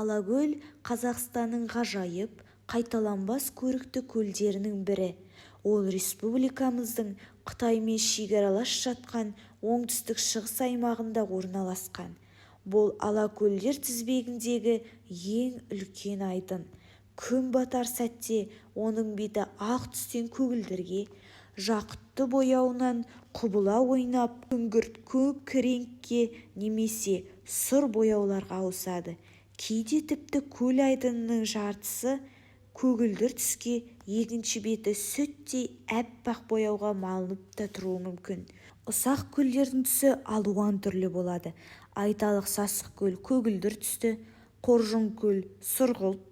Алакөл Қазақстанның ғажайып, қайталанбас көрікті көлдерінің бірі. Ол республикамыздың Қытаймен шекаралас жатқан оңтүстік-шығыс аймағында орналасқан. Бұл алакөлдер тізбегіндегі ең үлкен айдын. Күн батар сәтте оның беті ақ түстен көгілдірге, жақұтты бояуынан құбыла ойнап, күңгірт көк реңкке немесе сұр бояуларға ауысады. Кейде тіпті көл айдынының жартысы көгілдір түске, екінші беті сүттей әппақ бояуға малынып та тұруы мүмкін. Ұсақ көлдердің түсі алуан түрлі болады. Айталық Сасық көл көгілдір түсті, Қоржын көл сұрғылт,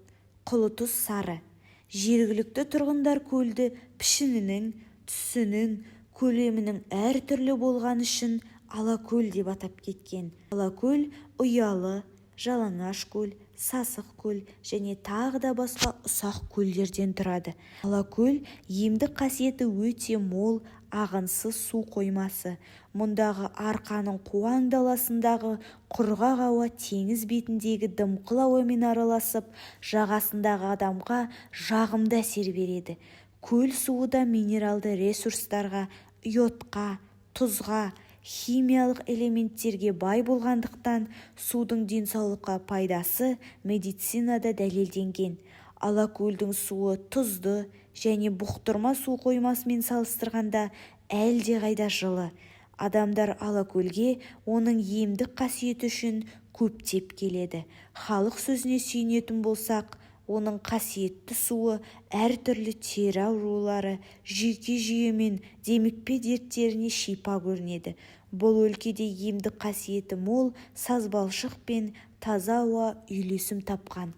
Құлытұз сары. Жергілікті тұрғындар көлді пішінінің, түсінің, көлемінің әр түрлі болған үшін Алакөл деп атап кеткен. Алакөл ұялы, Жалаңаш көл, Сасық көл және тағы да басқа ұсақ көлдерден тұрады. Алакөл емдік қасиеті өте мол, ағынсыз су қоймасы. Мұндағы арқаның қуаң даласындағы құрғақ ауа теңіз бетіндегі дымқыл ауамен араласып, жағасындағы адамға жағымды әсер береді. Көл суы да минералды ресурстарға, йодқа, тұзға, химиялық элементтерге бай болғандықтан судың денсаулыққа пайдасы медицинада дәлелденген. Алакөлдің суы тұзды және бұқтырма су қоймасымен салыстырғанда әлдеқайда жылы. Адамдар Алакөлге оның емдік қасиеті үшін көптеп келеді. Халық сөзіне сүйенетін болсақ, оның қасиетті суы әртүрлі тері аурулары, жүйке жүйе мен демікпе дерттеріне шипа көрінеді. Бұл өлкеде емдік қасиеті мол сазбалшық пен таза ауа үйлесім тапқан.